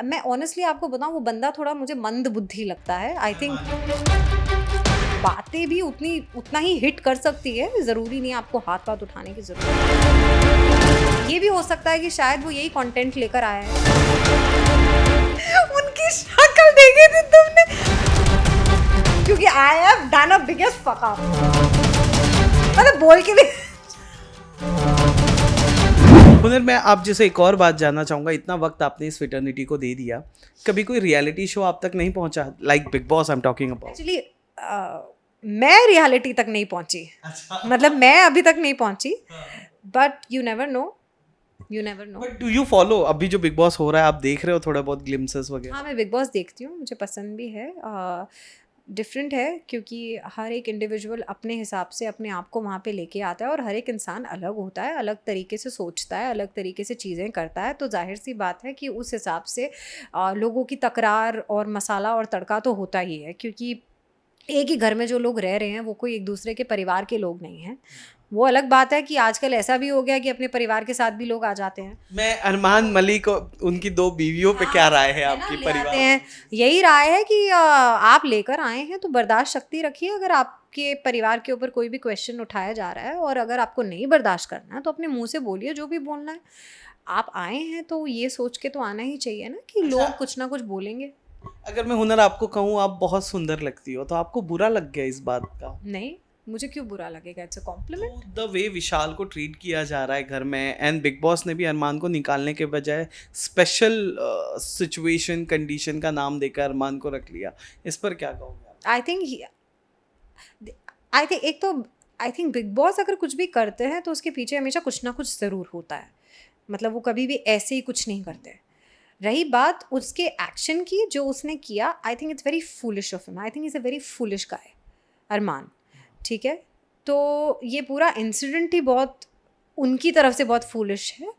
मैं ऑनेस्टली आपको बताऊं, वो बंदा थोड़ा मुझे मंद बुद्धि लगता है। आई थिंक बातें भी उतना ही हिट कर सकती है, ज़रूरी नहीं आपको हाथ पाथ उठाने की ज़रूरत। ये भी हो सकता है कि शायद वो यही कंटेंट लेकर आया है। उनकी शक्ल देखी थी तुमने? क्योंकि I have done a biggest fuck up, मतलब बोल के भी। हुनर, मैं आप जैसे एक और बात जानना चाहूँगा, इतना वक्त आपने इस फिटर्निटी को दे दिया, कभी कोई रियलिटी शो आप तक नहीं पहुँचा, like big boss I am talking about? Actually मैं रियलिटी तक नहीं पहुंची। अच्छा। मतलब मैं अभी तक नहीं पहुंची, but you never no. But do you follow अभी जो बिग बॉस हो रहा है? आप देख रहे हो थोड़ा बहुत ग्लिम्सेस वगैरह? हाँ, मैं बिग बॉस देखती हूँ, मुझे पसंद भी है। डिफरेंट है क्योंकि हर एक इंडिविजुअल अपने हिसाब से अपने आप को वहाँ पे लेके आता है, और हर एक इंसान अलग होता है, अलग तरीके से सोचता है, अलग तरीके से चीज़ें करता है। तो जाहिर सी बात है कि उस हिसाब से लोगों की तकरार और मसाला और तड़का तो होता ही है, क्योंकि एक ही घर में जो लोग रह रहे हैं वो कोई एक दूसरे के परिवार के लोग नहीं हैं। वो अलग बात है कि आजकल ऐसा भी हो गया कि अपने परिवार के साथ भी लोग आ जाते हैं। मैं अरमान मलिक और उनकी 2 बीवियों पे क्या राय है आपकी परिवार हैं? यही राय है कि आप लेकर आए हैं तो बर्दाश्त शक्ति रखिए। अगर आपके परिवार के ऊपर कोई भी क्वेश्चन उठाया जा रहा है, और अगर आपको नहीं बर्दाश्त करना है, तो अपने मुंह से बोलिए जो भी बोलना है। आप आए हैं तो ये सोच के तो आना ही चाहिए ना कि लोग कुछ ना कुछ बोलेंगे। अगर मैं हुनर आपको कहूँ आप बहुत सुंदर लगती हो, तो आपको बुरा लग गया इस बात का? नहीं, मुझे क्यों बुरा लगेगा? It's a compliment. The way Vishal को ट्रीट किया जा रहा है घर में, एंड बिग बॉस ने भी अरमान को निकालने के बजाय स्पेशल सिचुएशन कंडीशन का नाम देकर अरमान को रख लिया, इस पर क्या कहोगे आप? आई थिंक बिग बॉस अगर कुछ भी करते हैं तो उसके पीछे हमेशा कुछ ना कुछ ज़रूर होता है। मतलब वो कभी भी ऐसे ही कुछ नहीं करते। रही बात उसके एक्शन की जो उसने किया, I think it's very foolish of him. I think is a very foolish guy, Arman. ठीक है, तो ये पूरा इंसिडेंट ही बहुत उनकी तरफ से बहुत फूलिश है।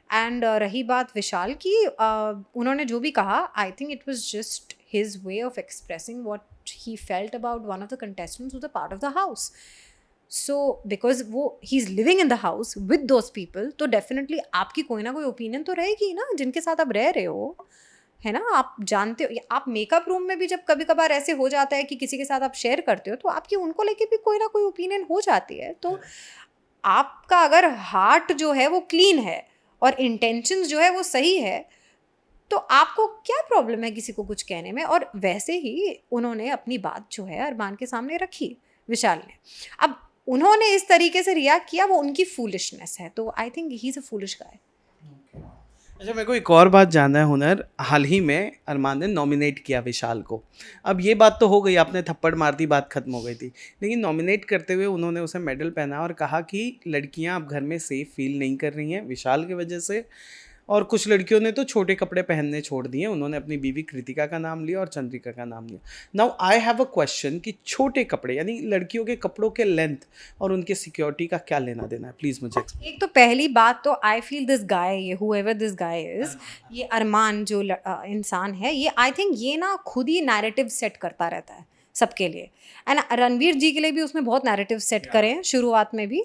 एंड रही बात विशाल की, उन्होंने जो भी कहा, I think it was just his way of expressing what he felt about one of the contestants who was a part of the house. So because वो he is living in the house with those people, तो definitely आपकी कोई ना कोई opinion तो रहेगी ना जिनके साथ आप रह रहे हो, है ना? आप जानते हो, आप मेकअप रूम में भी जब कभी कभार ऐसे हो जाता है कि किसी के साथ आप शेयर करते हो, तो आपकी उनको लेके भी कोई ना कोई ओपिनियन हो जाती है। तो आपका अगर हार्ट जो है वो क्लीन है और इंटेंशंस जो है वो सही है, तो आपको क्या प्रॉब्लम है किसी को कुछ कहने में? और वैसे ही उन्होंने अपनी बात जो है अरमान के सामने रखी, विशाल ने। अब उन्होंने इस तरीके से रिएक्ट किया, वो उनकी फूलिशनेस है। तो I think he is a foolish guy. अच्छा, मेरे को एक और बात जानना है हुनर, हाल ही में अरमान ने नॉमिनेट किया विशाल को। अब ये बात तो हो गई, आपने थप्पड़ मार दी, बात खत्म हो गई थी, लेकिन नॉमिनेट करते हुए उन्होंने उसे मेडल पहना और कहा कि लड़कियां अब घर में सेफ फील नहीं कर रही हैं विशाल की वजह से, और कुछ लड़कियों ने तो छोटे कपड़े पहनने छोड़ दिए। उन्होंने अपनी बीवी कृतिका का नाम लिया और चंद्रिका का नाम लिया। Now I have a question कि छोटे कपड़े यानी लड़कियों के कपड़ों के लेंथ और उनके सिक्योरिटी का क्या लेना देना है? प्लीज़ मुझे explain। एक तो पहली बात तो आई फील दिस गाय, ये हुएवर दिस गाय इज, ये अरमान जो इंसान है, ये आई थिंक ये ना खुद ही नैरेटिव सेट करता रहता है सबके लिए। एंड रणवीर जी के लिए भी उसने बहुत नैरेटिव सेट करे हैं शुरुआत में भी,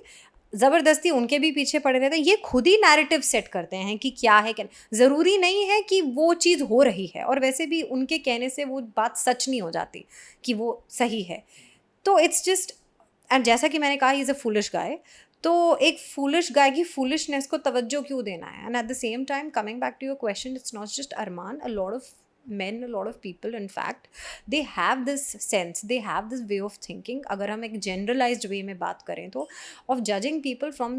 ज़बरदस्ती उनके भी पीछे पड़े रहते हैं। ये खुद ही नैरेटिव सेट करते हैं कि क्या है क्या, ज़रूरी नहीं है कि वो चीज़ हो रही है, और वैसे भी उनके कहने से वो बात सच नहीं हो जाती कि वो सही है। तो इट्स जस्ट, एंड जैसा कि मैंने कहा, ही इज़ अ फूलिश गाय। तो एक फूलिश गाय की फूलिशनेस को तवज्जो क्यों देना है? And at the same time, coming back to your question, it's not just Armaan, a lot of men, a lot of people in fact, they have this sense, they have this way of thinking, अगर हम एक generalized way में बात करें तो, of judging people from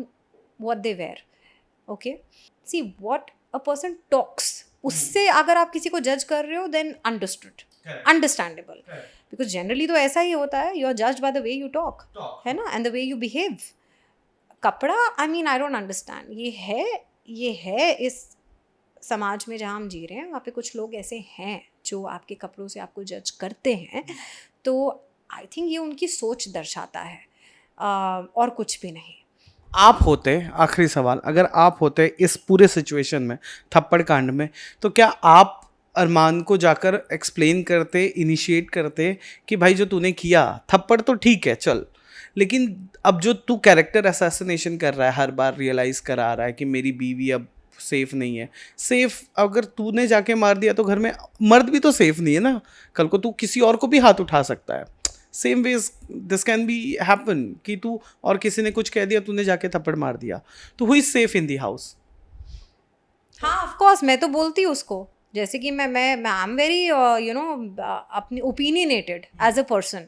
what they wear. Okay, see what a person talks, उससे अगर आप किसी को जज कर रहे हो, then understandable, because generally तो ऐसा ही होता है, you are judged by the way you talk, है ना, and the way you behave. कपड़ा, I mean I don't understand, ये है इस समाज में जहाँ हम जी रहे हैं, वहाँ पे कुछ लोग ऐसे हैं जो आपके कपड़ों से आपको जज करते हैं। तो आई थिंक ये उनकी सोच दर्शाता है, और कुछ भी नहीं। आप होते, आखिरी सवाल, अगर आप होते इस पूरे सिचुएशन में, थप्पड़ कांड में, तो क्या आप अरमान को जाकर एक्सप्लेन करते, इनिशिएट करते कि भाई जो तूने किया, थप्पड़ तो ठीक है चल, लेकिन अब जो तू कैरेक्टर असैसिनेशन कर रहा है, हर बार रियलाइज़ करा रहा है कि मेरी बीवी अब सेफ नहीं है। सेफ अगर तूने जाके मार दिया तो घर में मर्द भी तो सेफ नहीं है ना, कल को तू किसी और को भी हाथ उठा सकता है। Same ways this can be happen कि तू और किसी ने कुछ कह दिया, तूने जाके थप्पड़ मार दिया, तो who is safe in the house? हाँ ऑफ कोर्स मैं तो बोलती हूँ उसको, जैसे कि मैं I am very you know अपनी ओपिनियनेटेड एज अ पर्सन,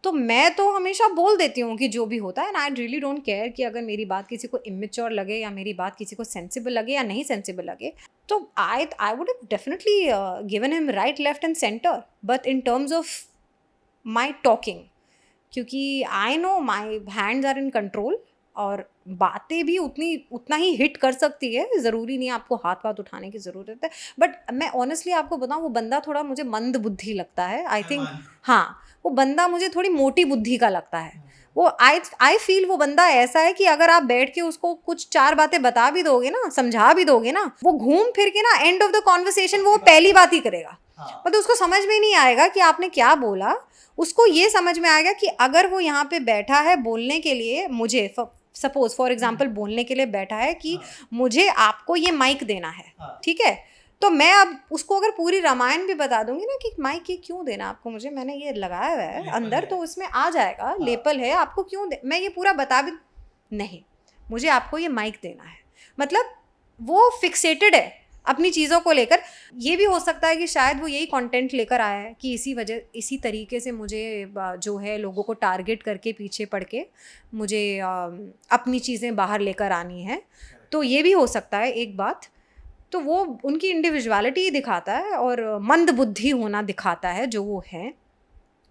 तो मैं तो हमेशा बोल देती हूँ कि जो भी होता है, and I really don't care कि अगर मेरी बात किसी को इमेच्योर लगे या मेरी बात किसी को सेंसिबल लगे या नहीं सेंसिबल लगे, तो I would have definitely given him right left and centre, but in terms of my talking, क्योंकि I know my hands are in control और बातें भी उतना ही हिट कर सकती है, ज़रूरी नहीं है आपको हाथ उठाने की ज़रूरत है। बट मैं ऑनेस्टली आपको बताऊँ, वो बंदा थोड़ा मुझे मंद बुद्धि लगता है, आई थिंक। हाँ, वो बंदा मुझे थोड़ी मोटी बुद्धि का लगता है। वो आई फील वो बंदा ऐसा है कि अगर आप बैठ के उसको कुछ 4 बातें बता भी दोगे ना, समझा भी दोगे ना, वो घूम फिर के ना एंड ऑफ द कॉन्वर्सेशन वो पहली बात ही करेगा। मतलब उसको समझ में नहीं आएगा कि आपने क्या बोला, उसको ये समझ में आएगा कि अगर वो यहाँ पे बैठा है बोलने के लिए, मुझे सपोज फॉर एग्जाम्पल बोलने के लिए बैठा है कि मुझे आपको ये माइक देना है, ठीक है, तो मैं अब उसको अगर पूरी रामायण भी बता दूंगी ना कि माइक ये क्यों देना आपको, मुझे मैंने ये लगाया हुआ है अंदर तो उसमें आ जाएगा, लेपल है, आपको क्यों दे, मैं ये पूरा बता भी नहीं, मुझे आपको ये माइक देना है। मतलब वो फिक्सेटेड है अपनी चीज़ों को लेकर। ये भी हो सकता है कि शायद वो यही कंटेंट लेकर आया है कि इसी तरीके से मुझे जो है लोगों को टारगेट करके पीछे पड़ के मुझे अपनी चीज़ें बाहर लेकर आनी है, तो ये भी हो सकता है एक बात। तो वो उनकी इंडिविजुअलिटी ही दिखाता है और मंद बुद्धि होना दिखाता है जो वो है।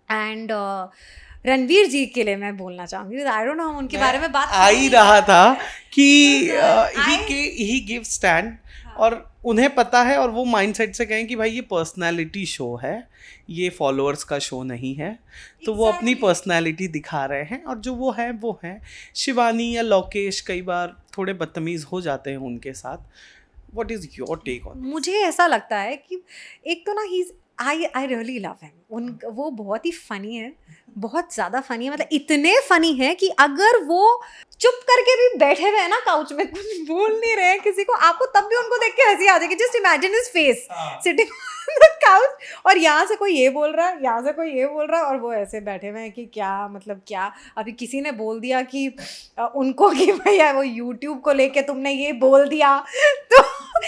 एंड रणवीर जी के लिए मैं बोलना चाहूँगी, आई डोंट नो हम उनके बारे में बात आ ही रहा था कि ही गिव स्टैंड, और उन्हें पता है और वो माइंडसेट से कहें कि भाई ये पर्सनालिटी शो है, ये फॉलोअर्स का शो नहीं है, तो वो अपनी पर्सनालिटी दिखा रहे हैं, और जो वो है वो है। शिवानी या लोकेश कई बार थोड़े बदतमीज़ हो जाते हैं उनके साथ। What is your take on? मुझे ऐसा लगता है कि एक तो ना आई रियली लव हिम, वो बहुत ही फ़नी है, बहुत ज़्यादा फ़नी है, मतलब इतने फ़नी है कि अगर वो चुप करके भी बैठे हुए हैं ना काउच में, कुछ बोल नहीं रहे हैं किसी को, आपको तब भी उनको देख के हंसी आ जाएगी। Just imagine his face sitting on the couch, और यहाँ से कोई ये बोल रहा है, यहाँ से कोई ये बोल रहा है, और वो ऐसे बैठे हुए हैं कि क्या मतलब क्या। अभी किसी ने बोल दिया कि उनको कि भैया वो यूट्यूब को लेके तुमने ये बोल दिया, तो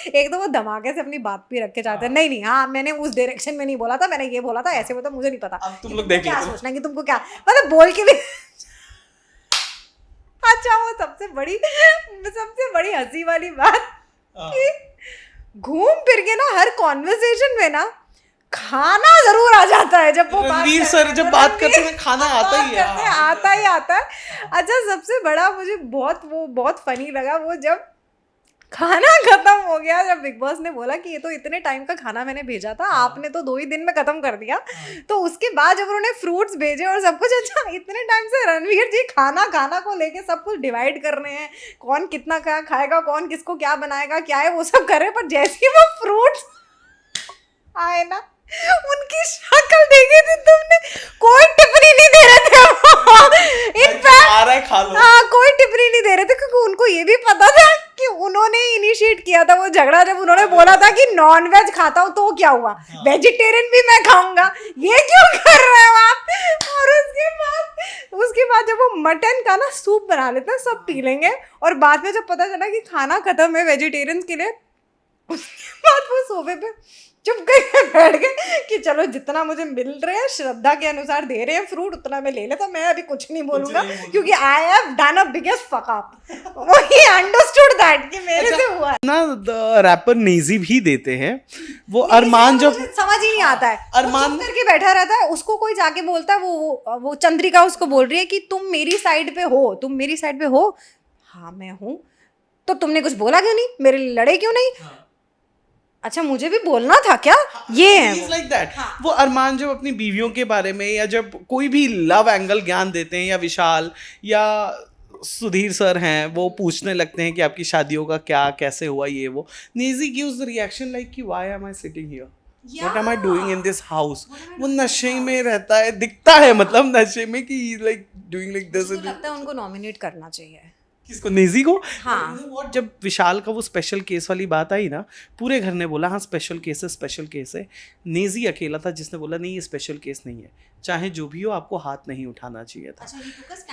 एक तो वो धमाके से अपनी बात भी रख के जाते हैं, नहीं हाँ मैंने उस डायरेक्शन में नहीं बोला था, मैंने ये बोला था, ऐसे बोला, मुझे नहीं पता, अब तुम लोग देख क्या सोचना कि तुमको क्या मतलब बोल के भी अच्छा वो सबसे बड़ी हंसी वाली बात कि घूम फिर के ना हर कॉन्वर्सेशन में ना खाना जरूर आ जाता है। जब वो रणवीर सर जब बात करते हैं खाना आता ही है, आता है। अच्छा सबसे बड़ा मुझे बहुत फनी लगा वो जब खाना खत्म हो गया, जब बिग बॉस ने बोला कि ये तो इतने टाइम का खाना मैंने भेजा था, आपने तो 2 ही दिन में खत्म कर दिया, तो उसके बाद जब उन्होंने फ्रूट्स भेजे और सब कुछ, अच्छा इतने टाइम से रणवीर जी खाना को लेके सब कुछ डिवाइड कर रहे हैं, कौन कितना क्या खाएगा, कौन किसको क्या बनाएगा, क्या है वो सब कर रहे हैं, पर जैसे ही वो फ्रूट्स आए ना, उनकी शक्ल देखी थी तुमने, कोई टिप्पणी नहीं दे रहे थे इनफैक्ट, हाँ कोई टिप्पणी नहीं दे रहे थे, क्योंकि उनको ये भी पता था कि उन्होंने इनिशिएट किया था वो झगड़ा, जब उन्होंने बोला था कि नॉन वेज खाता हूँ तो क्या हुआ, वेजिटेरियन भी मैं खाऊंगा, ये क्यों कर रहे हो आप। और उसके बाद जब वो मटन का ना सूप बना लेते हैं, सब पी लेंगे, और बाद में जब पता चला कि खाना खत्म है वेजिटेरियंस के लिए, उसके बाद वो सोफे पे चुप करके बैठ गए कि चलो जितना मुझे मिल रहे हैं श्रद्धा के अनुसार दे रहे हैं फ्रूट, उतना मैं ले लेता, मैं अभी कुछ नहीं बोलूंगा क्योंकि I have done a biggest fuck up. वो ही अंडरस्टूड दैट कि मेरे से हुआ ना। रैपर नेजी भी देते हैं, वो अरमान जो समझ ही नहीं आता है, अरमान चुप करके बैठा रहता है, उसको कोई जाके बोलता है, वो चंद्रिका उसको बोल रही है कि तुम मेरी साइड पे हो, हाँ मैं हूँ, तो तुमने कुछ बोला क्यों नहीं, मेरे लिए लड़े क्यों नहीं, अच्छा मुझे भी बोलना था क्या, ये है लाइक दैट। वो अरमान जब अपनी बीवियों के बारे में या जब कोई भी लव एंगल ज्ञान देते हैं, या विशाल या सुधीर सर हैं, वो पूछने लगते हैं कि आपकी शादियों का क्या कैसे हुआ, ये वो, Naezy gives the reaction like कि why am I sitting here, what am I doing in this house. वो नशे में रहता है, दिखता है मतलब नशे में कि लाइक डूइंग लाइक दिस। लगता है उनको नॉमिनेट करना चाहिए किसको, नेजी को? हाँ। What, जब विशाल का वो स्पेशल केस वाली बात आई ना, पूरे घर ने बोला हाँ स्पेशल केस है। नेजी अकेला था जिसने बोला नहीं ये स्पेशल केस नहीं है, चाहे जो भी हो आपको हाथ नहीं उठाना चाहिए था।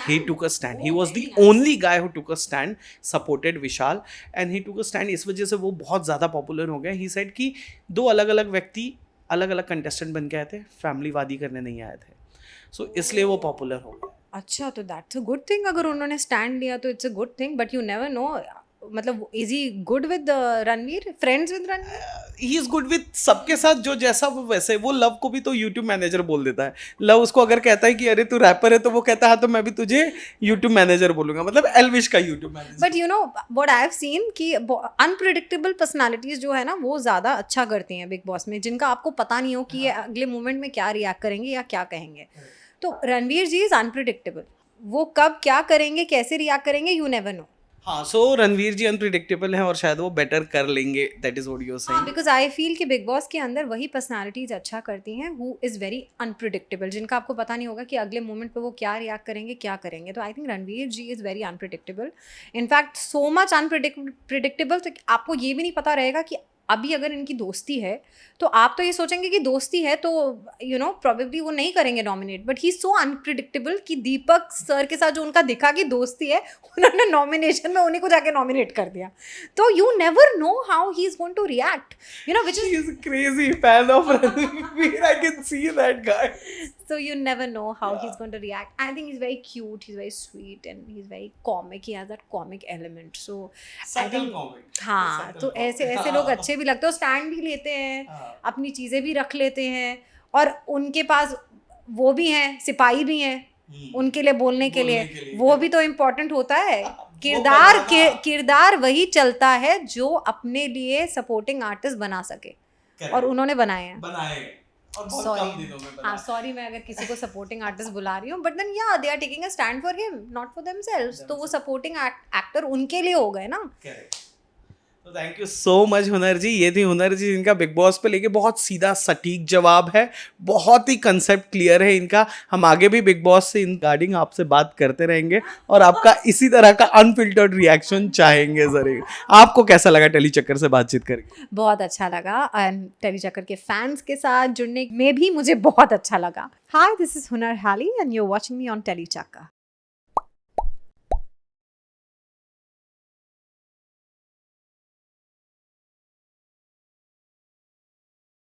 He took a stand. He was the only guy who took a stand, supported Vishal, and he took a stand. इस वजह से वो बहुत ज़्यादा पॉपुलर हो गए। He said कि दो अलग अलग व्यक्ति अलग अलग कंटेस्टेंट बन के आए थे, फैमिली वादी करने नहीं आए थे, सो इसलिए वो पॉपुलर हो गए। अच्छा, तो दैट्स अ गुड थिंग, अगर उन्होंने स्टैंड लिया तो it's a good thing, but you never know, मतलब is he good with Ranveer, friends with Ranveer? He is good with सबके साथ, जो जैसा वो वैसे। वो लव को भी तो यूट्यूब मैनेजर बोल देता है। लव उसको अगर कहता है कि अरे तू रैपर है, तो वो कहता है तो मैं भी तुझे यूट्यूब मैनेजर बोलूंगा, मतलब एल्विश का YouTube manager. But you know what I have seen कि अनप्रिडिक्टेबल पर्सनालिटीज जो है ना वो ज़्यादा अच्छा करती हैं बिग बॉस में, जिनका आपको पता नहीं हो कि ये अगले मोमेंट में क्या रिएक्ट करेंगे या क्या कहेंगे। तो रणवीर जी इज अनप्रिडिक्टेबल, वो कब क्या करेंगे, कैसे रिएक्ट करेंगे, यू नेवर नो। हाँ, सो रणवीर जी अनप्रिडिक्टेबल है और शायद वो बेटर कर लेंगे, that is what you are saying. Because I feel कि बिग बॉस के अंदर वही पर्सनालिटीज अच्छा करती हैं हु इज़ वेरी अनप्रिडिक्टेबल, जिनका आपको पता नहीं होगा कि अगले मोमेंट पे वो क्या रिएक्ट करेंगे, क्या करेंगे। तो I think Ranveer ji is very unpredictable, in fact so much unpredictable तो आपको ये भी नहीं पता रहेगा कि अभी अगर इनकी दोस्ती है तो आप तो ये सोचेंगे कि दोस्ती है तो यू नो प्रोबेबली वो नहीं करेंगे nominate, but he so unpredictable कि दीपक सर के साथ जो उनका दिखा कि दोस्ती है, उन्होंने नॉमिनेशन में उन्हीं को जाके नॉमिनेट कर दिया। तो you never know how he is going to react, you know, which He is a crazy fan of Ranveer. I can see that guy. so you never know how he's going to react. I think he's very cute, he's very sweet, and he's very comic, he has that comic element, so I Subtle think comic. हाँ, Subtle तो comic. ऐसे लोग अच्छे भी लगते हैं, stand भी लेते हैं, हाँ। अपनी चीज़ें भी रख लेते हैं, और उनके पास वो भी हैं, सिपाही भी हैं उनके लिए बोलने के लिए, वो भी तो इम्पोर्टेंट होता है। किरदार वही चलता है जो अपने लिए सपोर्टिंग आर्टिस्ट बना सके, और उन्होंने बनाए हैं। और बहुत Sorry. कम दिनों में हाँ, सॉरी मैं अगर किसी को सपोर्टिंग आर्टिस्ट बुला रही हूँ, but then yeah they are taking a stand for him, not for themselves, तो वो सपोर्टिंग एक्टर उनके लिए हो गए ना। तो थैंक यू सो मच हुनर जी। ये थी हुनर जी, जिनका बिग बॉस पे लेके बहुत सीधा सटीक जवाब है, बहुत ही कंसेप्ट क्लियर है इनका। हम आगे भी बिग बॉस से इन रिगार्डिंग आपसे बात करते रहेंगे और आपका इसी तरह का अनफिल्टर्ड रिएक्शन चाहेंगे जरूर। आपको कैसा लगा टेली चक्कर से बातचीत करके? बहुत अच्छा लगा, एंड टेली चक्कर के फैंस के साथ जुड़ने में भी मुझे बहुत अच्छा लगा। हाय, this is Hunar Hali and you are watching me on Telly चक्कर।